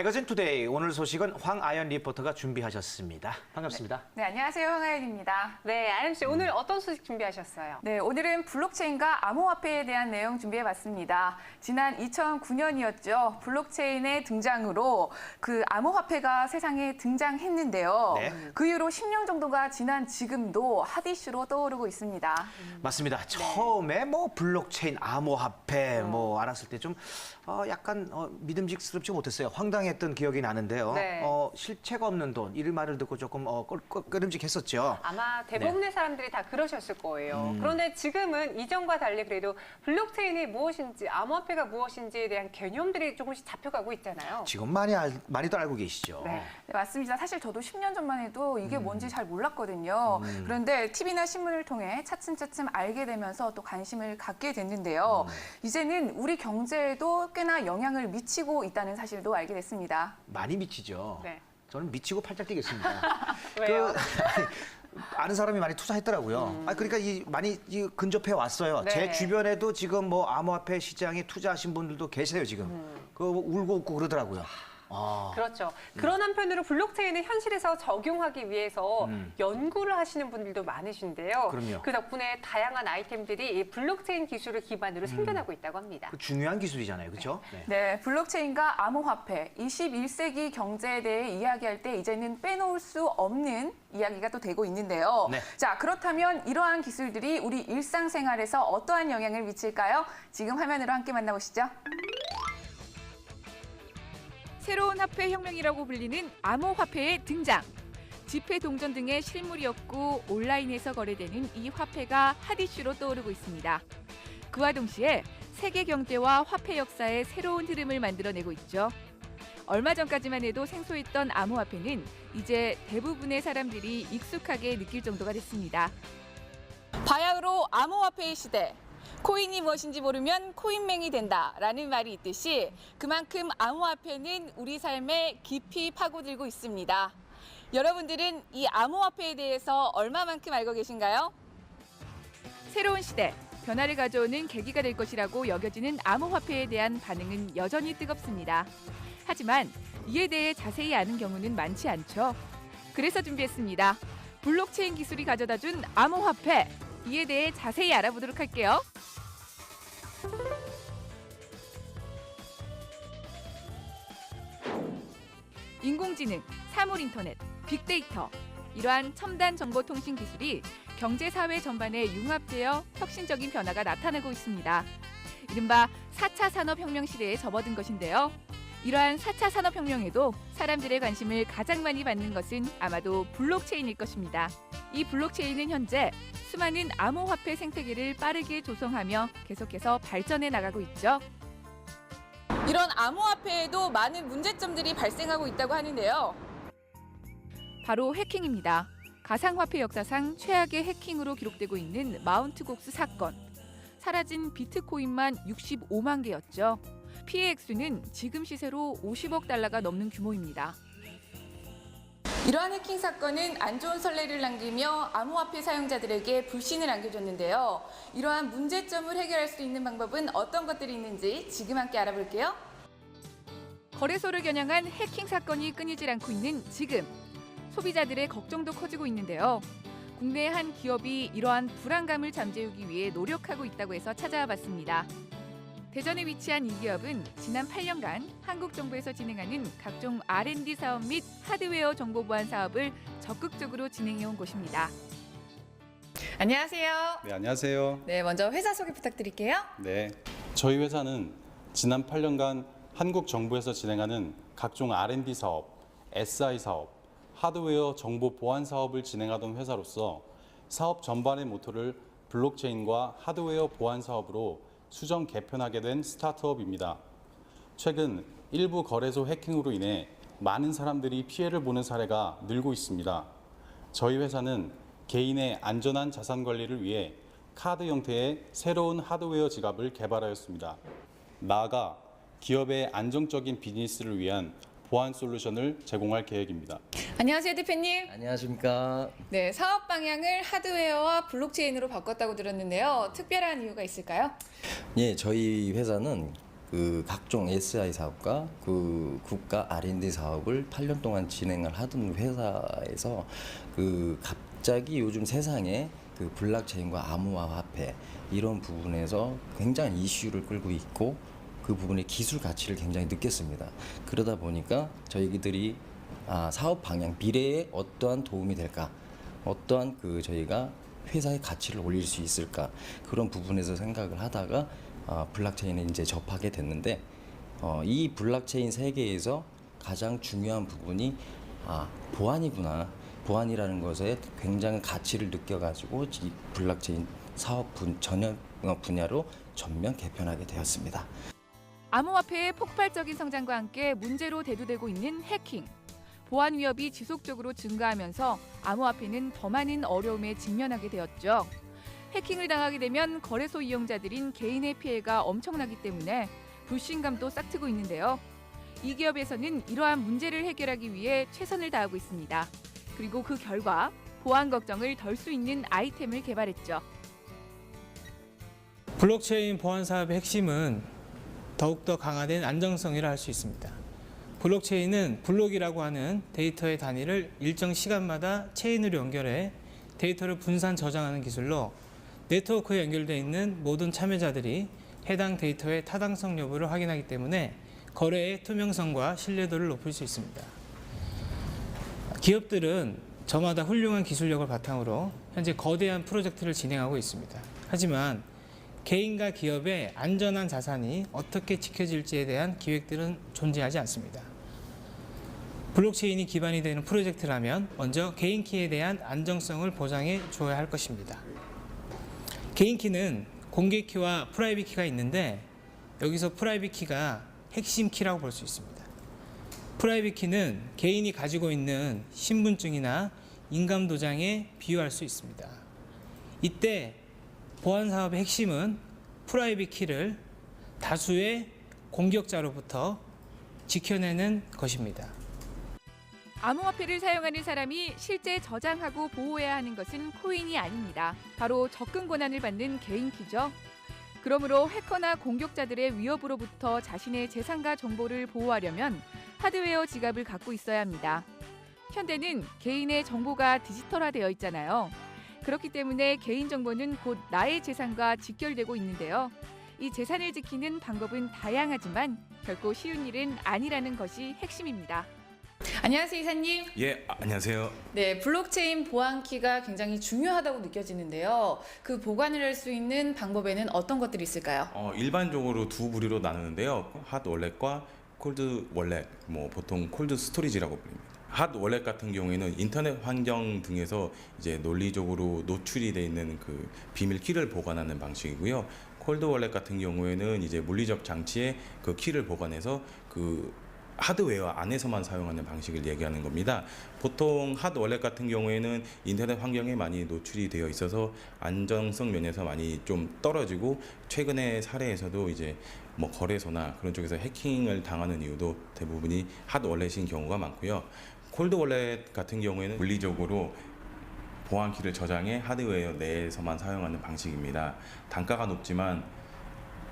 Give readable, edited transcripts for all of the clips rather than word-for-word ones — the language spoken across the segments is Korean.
매거진 투데이 오늘 소식은 황아연 리포터가 준비하셨습니다. 반갑습니다. 네, 안녕하세요. 황아연입니다. 네, 아연 씨 오늘 어떤 소식 준비하셨어요? 네, 오늘은 블록체인과 암호화폐에 대한 내용 준비해봤습니다. 지난 2009년이었죠. 블록체인의 등장으로 그 암호화폐가 세상에 등장했는데요. 네. 그 이후로 10년 정도가 지난 지금도 핫 이슈로 떠오르고 있습니다. 맞습니다. 처음에 뭐 블록체인, 암호화폐 뭐 알았을 때 좀 약간 믿음직스럽지 못했어요. 황당했던 기억이 나는데요. 네. 실체가 없는 돈, 이 말을 듣고 조금 끄름직했었죠. 아마 대부분의 사람들이 다 그러셨을 거예요. 그런데 지금은 이전과 달리 그래도 블록체인이 무엇인지, 암호화폐가 무엇인지에 대한 개념들이 조금씩 잡혀가고 있잖아요. 지금 많이들 알고 계시죠. 네. 네, 맞습니다. 사실 저도 10년 전만 해도 이게 뭔지 잘 몰랐거든요. 그런데 TV나 신문을 통해 차츰차츰 알게 되면서 또 관심을 갖게 됐는데요. 이제는 우리 경제에도 꽤나 영향을 미치고 있다는 사실도 알게 됐습니다. 많이 미치죠. 네. 저는 미치고 팔짝 뛰겠습니다. 왜요? 아는 사람이 많이 투자했더라고요. 그러니까 많이 근접해 왔어요. 네. 제 주변에도 지금 뭐 암호화폐 시장에 투자하신 분들도 계세요 지금. 그거 울고 웃고 그러더라고요. 그렇죠. 그런 한편으로 블록체인을 현실에서 적용하기 위해서 연구를 하시는 분들도 많으신데요. 그럼요. 그 덕분에 다양한 아이템들이 이 블록체인 기술을 기반으로 생겨나고 있다고 합니다. 그 중요한 기술이잖아요, 그렇죠? 네. 네, 블록체인과 암호화폐, 21세기 경제에 대해 이야기할 때 이제는 빼놓을 수 없는 이야기가 또 되고 있는데요. 네. 자, 그렇다면 이러한 기술들이 우리 일상생활에서 어떠한 영향을 미칠까요? 지금 화면으로 함께 만나보시죠. 새로운 화폐 혁명이라고 불리는 암호화폐의 등장. 지폐 동전 등의 실물이었고 온라인에서 거래되는 이 화폐가 핫 이슈로 떠오르고 있습니다. 그와 동시에 세계 경제와 화폐 역사의 새로운 흐름을 만들어내고 있죠. 얼마 전까지만 해도 생소했던 암호화폐는 이제 대부분의 사람들이 익숙하게 느낄 정도가 됐습니다. 바야흐로 암호화폐의 시대. 코인이 무엇인지 모르면 코인맹이 된다라는 말이 있듯이 그만큼 암호화폐는 우리 삶에 깊이 파고들고 있습니다. 여러분들은 이 암호화폐에 대해서 얼마만큼 알고 계신가요? 새로운 시대, 변화를 가져오는 계기가 될 것이라고 여겨지는 암호화폐에 대한 반응은 여전히 뜨겁습니다. 하지만 이에 대해 자세히 아는 경우는 많지 않죠. 그래서 준비했습니다. 블록체인 기술이 가져다준 암호화폐, 이에 대해 자세히 알아보도록 할게요. 인공지능, 사물인터넷, 빅데이터, 이러한 첨단 정보통신 기술이 경제, 사회 전반에 융합되어 혁신적인 변화가 나타나고 있습니다. 이른바 4차 산업혁명 시대에 접어든 것인데요. 이러한 4차 산업혁명에도 사람들의 관심을 가장 많이 받는 것은 아마도 블록체인일 것입니다. 이 블록체인은 현재 수많은 암호화폐 생태계를 빠르게 조성하며 계속해서 발전해 나가고 있죠. 이런 암호화폐에도 많은 문제점들이 발생하고 있다고 하는데요. 바로 해킹입니다. 가상화폐 역사상 최악의 해킹으로 기록되고 있는 마운트 곡스 사건. 사라진 비트코인만 65만 개였죠. 피해 액수는 지금 시세로 50억 달러가 넘는 규모입니다. 이러한 해킹 사건은 안 좋은 선례를 남기며 암호화폐 사용자들에게 불신을 안겨줬는데요. 이러한 문제점을 해결할 수 있는 방법은 어떤 것들이 있는지 지금 함께 알아볼게요. 거래소를 겨냥한 해킹 사건이 끊이질 않고 있는 지금. 소비자들의 걱정도 커지고 있는데요. 국내 한 기업이 이러한 불안감을 잠재우기 위해 노력하고 있다고 해서 찾아와 봤습니다. 대전에 위치한 이 기업은 지난 8년간 한국 정부에서 진행하는 각종 R&D 사업 및 하드웨어 정보 보안 사업을 적극적으로 진행해온 곳입니다. 안녕하세요. 네, 안녕하세요. 네, 먼저 회사 소개 부탁드릴게요. 네, 저희 회사는 지난 8년간 한국 정부에서 진행하는 각종 R&D 사업, SI 사업, 하드웨어 정보 보안 사업을 진행하던 회사로서 사업 전반의 모토를 블록체인과 하드웨어 보안 사업으로 수정 개편하게 된 스타트업입니다. 최근 일부 거래소 해킹으로 인해 많은 사람들이 피해를 보는 사례가 늘고 있습니다. 저희 회사는 개인의 안전한 자산 관리를 위해 카드 형태의 새로운 하드웨어 지갑을 개발하였습니다. 나아가 기업의 안정적인 비즈니스를 위한 보안 솔루션을 제공할 계획입니다. 안녕하세요, 대표님. 안녕하십니까. 네, 사업 방향을 하드웨어와 블록체인으로 바꿨다고 들었는데요. 특별한 이유가 있을까요? 예, 저희 회사는 그 각종 SI 사업과 그 국가 R&D 사업을 8년 동안 진행을 하던 회사에서 그 갑자기 요즘 세상에 그 블록체인과 암호화폐 이런 부분에서 굉장히 이슈를 끌고 있고 그 부분의 기술 가치를 굉장히 느꼈습니다. 그러다 보니까 저희들이 사업 방향, 미래에 어떠한 도움이 될까, 어떠한 그 저희가 회사의 가치를 올릴 수 있을까 그런 부분에서 생각을 하다가 블록체인에 이제 접하게 됐는데 이 블록체인 세계에서 가장 중요한 부분이 보안이구나. 보안이라는 것에 굉장히 가치를 느껴가지고 이 블록체인 사업 분야로 전면 개편하게 되었습니다. 암호화폐의 폭발적인 성장과 함께 문제로 대두되고 있는 해킹. 보안 위협이 지속적으로 증가하면서 암호화폐는 더 많은 어려움에 직면하게 되었죠. 해킹을 당하게 되면 거래소 이용자들인 개인의 피해가 엄청나기 때문에 불신감도 싹트고 있는데요. 이 기업에서는 이러한 문제를 해결하기 위해 최선을 다하고 있습니다. 그리고 그 결과 보안 걱정을 덜 수 있는 아이템을 개발했죠. 블록체인 보안 사업의 핵심은 더욱더 강화된 안정성이라 할 수 있습니다. 블록체인은 블록이라고 하는 데이터의 단위를 일정 시간마다 체인으로 연결해 데이터를 분산 저장하는 기술로 네트워크에 연결되어 있는 모든 참여자들이 해당 데이터의 타당성 여부를 확인하기 때문에 거래의 투명성과 신뢰도를 높일 수 있습니다. 기업들은 저마다 훌륭한 기술력을 바탕으로 현재 거대한 프로젝트를 진행하고 있습니다. 하지만 개인과 기업의 안전한 자산이 어떻게 지켜질지에 대한 기획들은 존재하지 않습니다. 블록체인이 기반이 되는 프로젝트라면 먼저 개인키에 대한 안정성을 보장해 주어야 할 것입니다. 개인키는 공개키와 프라이빗 키가 있는데 여기서 프라이빗 키가 핵심 키라고 볼 수 있습니다. 프라이빗 키는 개인이 가지고 있는 신분증이나 인감도장에 비유할 수 있습니다. 이때 보안 사업의 핵심은 프라이빗 키를 다수의 공격자로부터 지켜내는 것입니다. 암호화폐를 사용하는 사람이 실제 저장하고 보호해야 하는 것은 코인이 아닙니다. 바로 접근 권한을 받는 개인키죠. 그러므로 해커나 공격자들의 위협으로부터 자신의 재산과 정보를 보호하려면 하드웨어 지갑을 갖고 있어야 합니다. 현대는 개인의 정보가 디지털화되어 있잖아요. 그렇기 때문에 개인정보는 곧 나의 재산과 직결되고 있는데요. 이 재산을 지키는 방법은 다양하지만 결코 쉬운 일은 아니라는 것이 핵심입니다. 안녕하세요, 이사님. 예, 안녕하세요. 네, 블록체인 보안키가 굉장히 중요하다고 느껴지는데요. 그 보관을 할 수 있는 방법에는 어떤 것들이 있을까요? 일반적으로 두 부류로 나누는데요. 핫 월렛과 콜드 월렛, 보통 콜드 스토리지라고 불립니다. 핫 월렛 같은 경우에는 인터넷 환경 등에서 이제 논리적으로 노출이 되어 있는 그 비밀 키를 보관하는 방식이고요. 콜드 월렛 같은 경우에는 이제 물리적 장치에 그 키를 보관해서 그 하드웨어 안에서만 사용하는 방식을 얘기하는 겁니다. 보통 핫 월렛 같은 경우에는 인터넷 환경에 많이 노출이 되어 있어서 안정성 면에서 많이 좀 떨어지고 최근의 사례에서도 이제 거래소나 그런 쪽에서 해킹을 당하는 이유도 대부분이 핫 월렛인 경우가 많고요. 콜드 월렛 같은 경우에는 물리적으로 보안키를 저장해 하드웨어 내에서만 사용하는 방식입니다. 단가가 높지만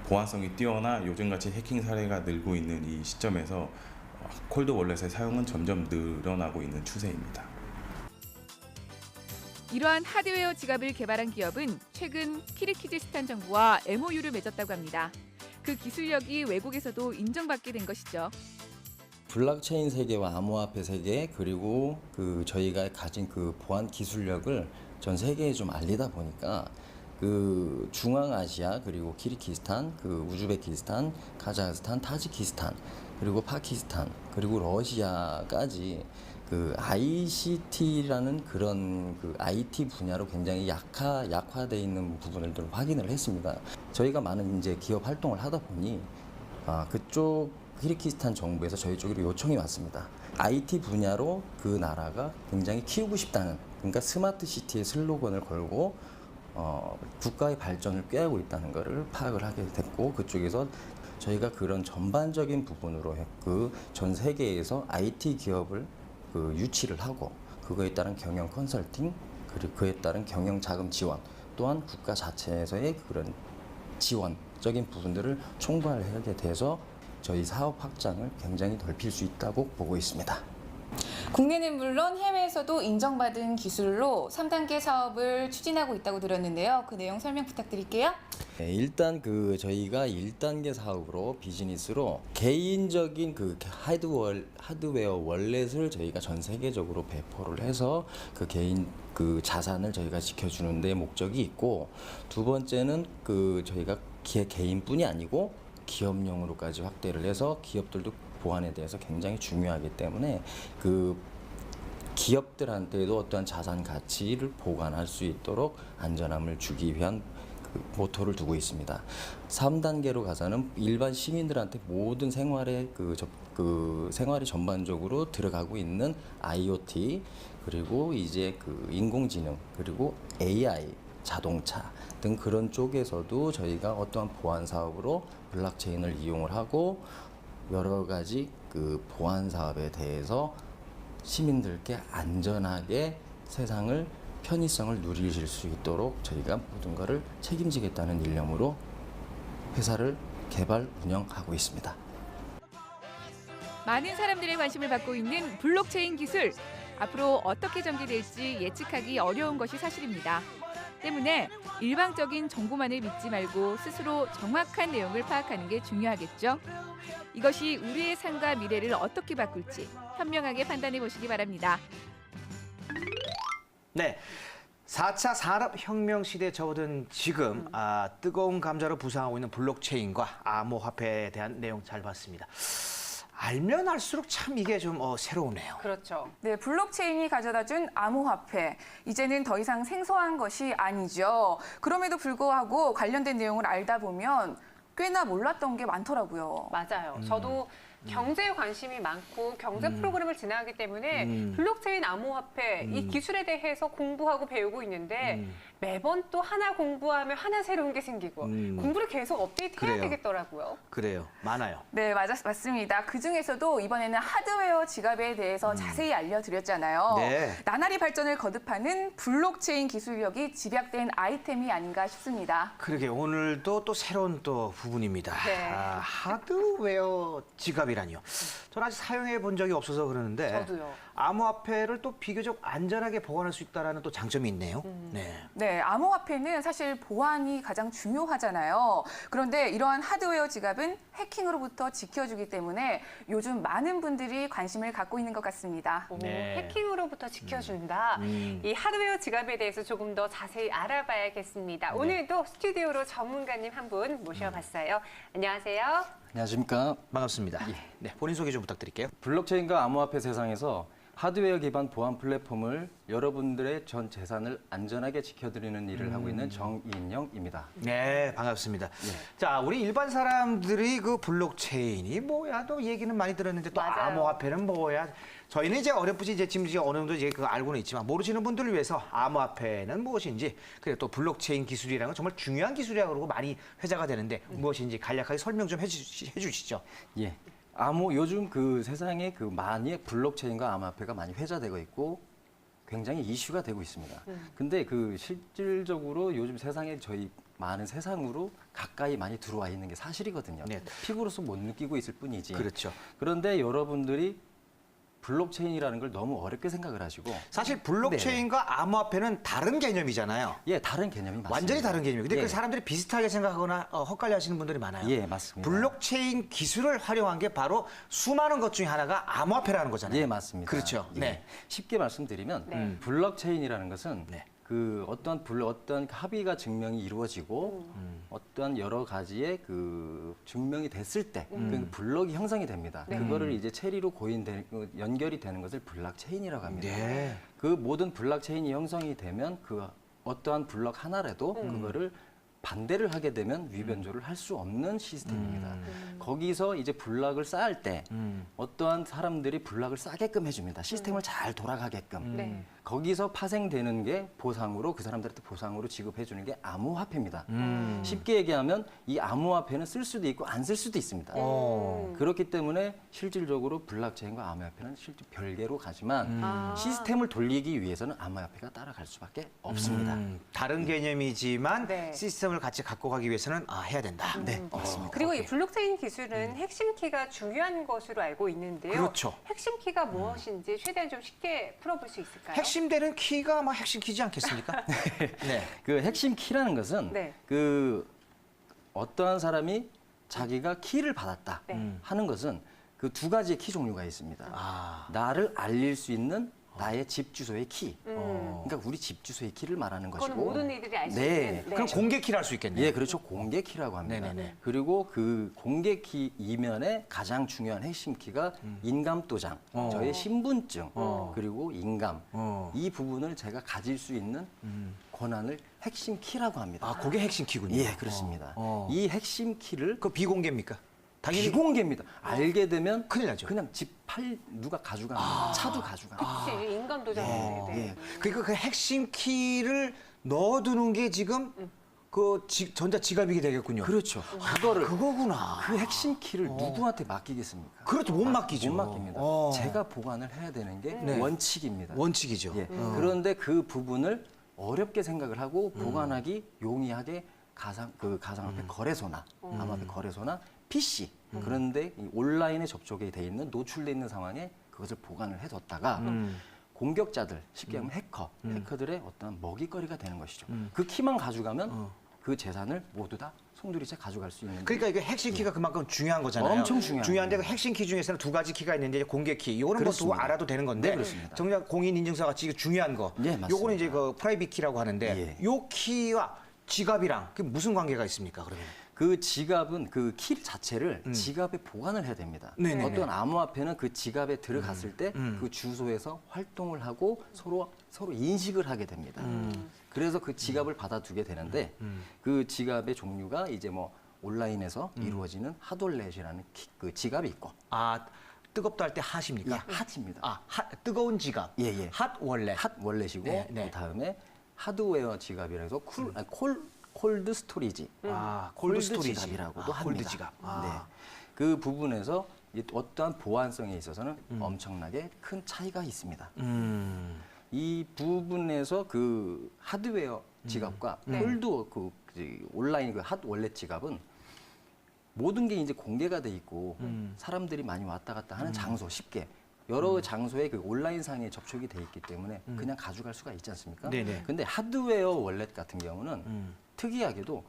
보안성이 뛰어나 요즘같이 해킹 사례가 늘고 있는 이 시점에서 콜드 월렛의 사용은 점점 늘어나고 있는 추세입니다. 이러한 하드웨어 지갑을 개발한 기업은 최근 키르기즈스탄 정부와 MOU를 맺었다고 합니다. 그 기술력이 외국에서도 인정받게 된 것이죠. 블록체인 세계와 암호화폐 세계 그리고 그 저희가 가진 그 보안 기술력을 전 세계에 좀 알리다 보니까 그 중앙아시아 그리고 키르기스탄, 그 우즈베키스탄, 카자흐스탄, 타지키스탄 그리고 파키스탄 그리고 러시아까지 그 ICT라는 그런 그 IT 분야로 굉장히 약화돼 있는 부분을 좀 확인을 했습니다. 저희가 많은 이제 기업 활동을 하다 보니 그쪽 키르기스탄 정부에서 저희 쪽으로 요청이 왔습니다. IT 분야로 그 나라가 굉장히 키우고 싶다는, 그러니까 스마트 시티의 슬로건을 걸고 국가의 발전을 꾀하고 있다는 것을 파악을 하게 됐고, 그쪽에서 저희가 그런 전반적인 부분으로 그 전 세계에서 IT 기업을 그 유치를 하고 그거에 따른 경영 컨설팅 그리고 그에 따른 경영 자금 지원 또한 국가 자체에서의 그런 지원 적인 부분들을 총괄하게 돼서 저희 사업 확장을 굉장히 넓힐 수 있다고 보고 있습니다. 국내는 물론 해외에서도 인정받은 기술로 3단계 사업을 추진하고 있다고 들었는데요. 그 내용 설명 부탁드릴게요. 네, 일단 저희가 1단계 사업으로 비즈니스로 개인적인 하드웨어 월렛을 저희가 전 세계적으로 배포를 해서 그 개인 자산을 저희가 지켜주는 데 목적이 있고, 두 번째는 저희가 개인뿐이 아니고 기업용으로까지 확대를 해서 기업들도 보안에 대해서 굉장히 중요하기 때문에 기업들한테도 어떠한 자산 가치를 보관할 수 있도록 안전함을 주기 위한 모토를 두고 있습니다. 3단계로 가서는 일반 시민들한테 모든 생활에 생활이 전반적으로 들어가고 있는 IoT, 그리고 이제 인공지능, 그리고 AI, 자동차 등 그런 쪽에서도 저희가 어떠한 보안 사업으로 블록체인을 이용을 하고 여러 가지 보안 사업에 대해서 시민들께 안전하게 세상을 편의성을 누리실 수 있도록 저희가 모든 것을 책임지겠다는 일념으로 회사를 개발 운영하고 있습니다. 많은 사람들의 관심을 받고 있는 블록체인 기술. 앞으로 어떻게 전개될지 예측하기 어려운 것이 사실입니다. 때문에 일방적인 정보만을 믿지 말고 스스로 정확한 내용을 파악하는 게 중요하겠죠. 이것이 우리의 삶과 미래를 어떻게 바꿀지 현명하게 판단해 보시기 바랍니다. 네. 4차 산업혁명 시대에 접어든 지금 뜨거운 감자로 부상하고 있는 블록체인과 암호화폐에 대한 내용 잘 봤습니다. 알면 알수록 참 이게 좀 새로우네요. 그렇죠. 네, 블록체인이 가져다준 암호화폐. 이제는 더 이상 생소한 것이 아니죠. 그럼에도 불구하고 관련된 내용을 알다 보면 꽤나 몰랐던 게 많더라고요. 맞아요. 저도 경제에 관심이 많고 경제 프로그램을 진행하기 때문에 블록체인 암호화폐 이 기술에 대해서 공부하고 배우고 있는데 매번 또 하나 공부하면 하나 새로운 게 생기고 공부를 계속 업데이트해야 그래요. 되겠더라고요. 그래요. 많아요. 네, 맞습니다. 그중에서도 이번에는 하드웨어 지갑에 대해서 자세히 알려드렸잖아요. 네. 나날이 발전을 거듭하는 블록체인 기술력이 집약된 아이템이 아닌가 싶습니다. 그러게 오늘도 또 새로운 또 부분입니다. 네. 하드웨어 지갑이라니요. 저는 아직 사용해 본 적이 없어서 그러는데 저도요. 암호화폐를 또 비교적 안전하게 보관할 수 있다는 또 장점이 있네요. 네, 암호화폐는 사실 보안이 가장 중요하잖아요. 그런데 이러한 하드웨어 지갑은 해킹으로부터 지켜주기 때문에 요즘 많은 분들이 관심을 갖고 있는 것 같습니다. 오, 네. 해킹으로부터 지켜준다. 이 하드웨어 지갑에 대해서 조금 더 자세히 알아봐야겠습니다. 오늘도 스튜디오로 전문가님 한 분 모셔봤어요. 안녕하세요. 안녕하십니까. 반갑습니다. 네, 본인 소개 좀 부탁드릴게요. 블록체인과 암호화폐 세상에서 하드웨어 기반 보안 플랫폼을 여러분들의 전 재산을 안전하게 지켜드리는 일을 하고 있는 정인영입니다. 네, 반갑습니다. 자, 우리 일반 사람들이 블록체인이 뭐야? 또 얘기는 많이 들었는데 또 맞아요. 암호화폐는 뭐야? 저희는 이제 어렴풋이 지금 어느 정도 알고는 있지만 모르시는 분들을 위해서 암호화폐는 무엇인지, 그리고 또 블록체인 기술이라는 건 정말 중요한 기술이라고 그러고 많이 회자가 되는데 무엇인지 간략하게 설명 좀 해주시죠. 예. 요즘 세상에 많이 블록체인과 암호화폐가 많이 회자되고 있고 굉장히 이슈가 되고 있습니다. 근데 실질적으로 요즘 세상에 저희 많은 세상으로 가까이 많이 들어와 있는 게 사실이거든요. 네. 피부로서 못 느끼고 있을 뿐이지. 그렇죠. 그런데 여러분들이 블록체인이라는 걸 너무 어렵게 생각을 하시고 사실 블록체인과 암호화폐는 다른 개념이잖아요. 예, 다른 개념이 맞습니다. 완전히 다른 개념이에요. 근데 예. 그 사람들이 비슷하게 생각하거나 헛갈려 하시는 분들이 많아요. 예, 맞습니다. 블록체인 기술을 활용한 게 바로 수많은 것 중에 하나가 암호화폐라는 거잖아요. 예, 맞습니다. 그렇죠. 예. 네. 쉽게 말씀드리면 네. 블록체인이라는 것은 네. 어떤 합의가 증명이 이루어지고 어떠한 여러 가지의 증명이 됐을 때 그 블록이 형성이 됩니다. 네. 그거를 이제 체리로 연결이 되는 것을 블록체인이라고 합니다. 네. 그 모든 블록체인이 형성이 되면 어떠한 블록 하나라도 그거를 반대를 하게 되면 위변조를 할 수 없는 시스템입니다. 거기서 이제 블록을 쌓을 때 어떠한 사람들이 블록을 싸게끔 해줍니다. 시스템을 잘 돌아가게끔. 네. 거기서 파생되는 게 보상으로 그 사람들한테 보상으로 지급해 주는 게 암호화폐입니다. 쉽게 얘기하면 이 암호화폐는 쓸 수도 있고 안 쓸 수도 있습니다. 그렇기 때문에 실질적으로 블록체인과 암호화폐는 실제 별개로 가지만 시스템을 돌리기 위해서는 암호화폐가 따라갈 수밖에 없습니다. 다른 개념이지만 네. 시스템을 장점을 같이 갖고 가기 위해서는 해야 된다. 네, 맞습니다. 그리고 이 오케이. 블록체인 기술은 핵심 키가 중요한 것으로 알고 있는데요. 그렇죠. 핵심 키가 무엇인지 최대한 좀 쉽게 풀어볼 수 있을까요? 핵심되는 키가 뭐 핵심 키지 않겠습니까? 네. 그 핵심 키라는 것은 네. 그 어떠한 사람이 자기가 키를 받았다 네. 하는 것은 그 두 가지의 키 종류가 있습니다. 나를 알릴 수 있는 나의 집 주소의 키. 그러니까 우리 집 주소의 키를 말하는 그거는 것이고. 모든 이들이 알 수 네. 있는. 네. 그럼 공개 키를 할 수 있겠네요. 예, 그렇죠. 공개 키라고 합니다. 네네네. 그리고 그 공개 키 이면에 가장 중요한 핵심 키가 인감 도장, 저의 신분증, 그리고 인감. 이 부분을 제가 가질 수 있는 권한을 핵심 키라고 합니다. 그게 핵심 키군요. 예, 그렇습니다. 이 핵심 키를 그 비공개입니까? 당연히 비공개입니다. 알게 되면 큰일 나죠. 그냥 집 누가 가져갑니다. 차도 가져갑니다. 그치, 인감 도장인데. 네. 그러니까 그 핵심 키를 넣어두는 게 지금 그 전자 지갑이게 되겠군요. 그렇죠. 그거를 그거구나. 그 핵심 키를 누구한테 맡기겠습니까? 그렇죠. 못 맡기죠. 못 맡깁니다. 제가 보관을 해야 되는 게 네. 원칙입니다. 원칙이죠. 예. 그런데 그 부분을 어렵게 생각을 하고 보관하기 용이하게 가상화폐 거래소나 암호화폐 거래소나 PC 그런데 이 온라인에 접촉이 돼 있는 노출돼 있는 상황에 그것을 보관을 해뒀다가 공격자들 쉽게 하면 해커들의 어떤 먹이거리가 되는 것이죠. 그 키만 가져가면 그 재산을 모두 다 송두리째 가져갈 수 있는. 그러니까 이게 핵심 키가 그만큼 중요한 거잖아요. 엄청 중요한 중요한데 그 거예요. 핵심 키 중에서는 두 가지 키가 있는데 이제 공개 키. 이거는 뭐 두 그렇습니다. 알아도 되는 건데. 네, 그렇습니다. 정작 공인 인증서 같이 중요한 거. 예, 맞습니다. 요거는 이제 그 프라이빗 키라고 하는데 예. 요 키와 지갑이랑 그게 무슨 관계가 있습니까? 그러면? 그 지갑은 그 키 자체를 지갑에 보관을 해야 됩니다. 네네네. 어떤 암호화폐는 그 지갑에 들어갔을 때 그 주소에서 활동을 하고 서로 인식을 하게 됩니다. 그래서 그 지갑을 받아두게 되는데 그 지갑의 종류가 이제 뭐 온라인에서 이루어지는 핫월렛이라는 그 지갑이 있고. 뜨겁다 할 때 핫입니까? 예, 핫입니다. 뜨거운 지갑. 예, 예. 핫월렛. 핫월렛이고 네, 네. 그다음에 하드웨어 지갑이라 해서 콜드 스토리지. 콜드 스토리지. 지갑이라고도 합니다. 콜드 지갑. 네. 그 부분에서 어떠한 보안성에 있어서는 엄청나게 큰 차이가 있습니다. 이 부분에서 그 하드웨어 지갑과 콜드 온라인 그 핫월렛 지갑은 모든 게 이제 공개가 돼 있고 사람들이 많이 왔다 갔다 하는 장소 쉽게 여러 장소에 그 온라인상에 접촉이 돼 있기 때문에 그냥 가져갈 수가 있지 않습니까? 네네. 근데 하드웨어 월렛 같은 경우는 특이하게도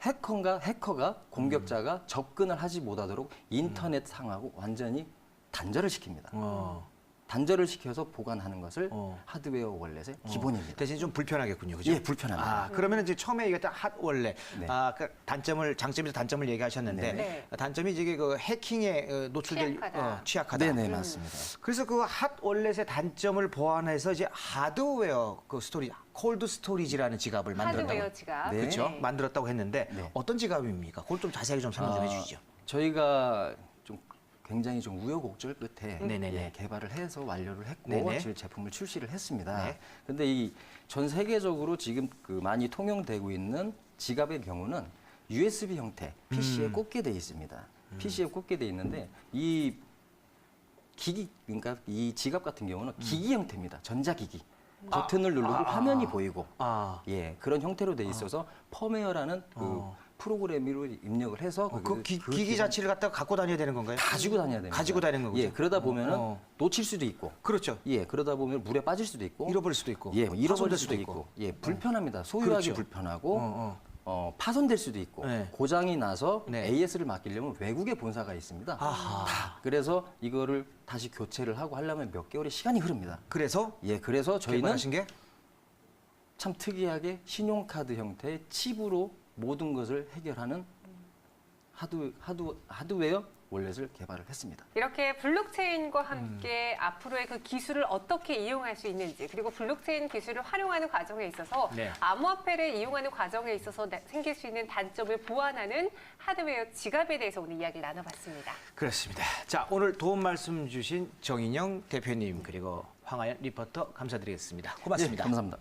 해커가 공격자가 접근을 하지 못하도록 인터넷 상하고 완전히 단절을 시킵니다. 단절을 시켜서 보관하는 것을 하드웨어 월렛의 기본입니다. 대신 좀 불편하겠군요, 그죠? 예, 불편합니다. 그러면 이제 처음에 얘기했던 핫월렛, 네. 그 장점에서 단점을 얘기하셨는데 네. 단점이 이제 그 해킹에 노출될 취약하다. 네네 맞습니다. 그래서 그 핫월렛의 단점을 보완해서 이제 하드웨어 그 스토리, 콜드 스토리지라는 지갑을 만들었다고. 하드웨어 지갑. 네. 그렇죠? 만들었다고 했는데 네. 어떤 지갑입니까? 그걸 좀 자세하게 좀 설명 좀 해주시죠. 저희가 좀 굉장히 좀 우여곡절 끝에 네네네. 예, 개발을 해서 완료를 했고 네네. 지금 제품을 출시를 했습니다. 네. 근데 이 전 세계적으로 지금 그 많이 통용되고 있는 지갑의 경우는 USB 형태 PC에 꽂게 돼 있습니다. PC에 꽂게 돼 있는데 이 기기 그러니까 이 지갑 같은 경우는 기기 형태입니다. 전자기기. 버튼을 누르고 화면이 보이고 예 그런 형태로 돼 있어서 펌웨어라는 그 프로그램으로 입력을 해서 그 기기 자체를 갖다가 갖고 다녀야 되는 건가요? 가지고 다녀야 됩니다. 가지고 다니는 거죠. 예, 그러다 보면은 놓칠 수도 있고, 그렇죠. 예, 그러다 보면 물에 빠질 수도 있고, 잃어버릴 수도 있고, 예, 잃어버릴 파손될 수도 있고, 예, 불편합니다. 소유하기 그렇죠. 불편하고, 파손될 수도 있고, 네. 고장이 나서 네. AS를 맡기려면 외국에 본사가 있습니다. 그래서 이거를 다시 교체를 하고 하려면 몇 개월의 시간이 흐릅니다. 그래서 예, 그래서 저희는 개발하신 게 참 특이하게 신용카드 형태의 칩으로 모든 것을 해결하는 하드웨어 월렛을 개발을 했습니다. 이렇게 블록체인과 함께 앞으로의 그 기술을 어떻게 이용할 수 있는지 그리고 블록체인 기술을 활용하는 과정에 있어서 네. 암호화폐를 이용하는 과정에 있어서 생길 수 있는 단점을 보완하는 하드웨어 지갑에 대해서 오늘 이야기를 나눠봤습니다. 그렇습니다. 자, 오늘 도움 말씀 주신 정인영 대표님 그리고 황하연 리포터 감사드리겠습니다. 고맙습니다. 예, 감사합니다.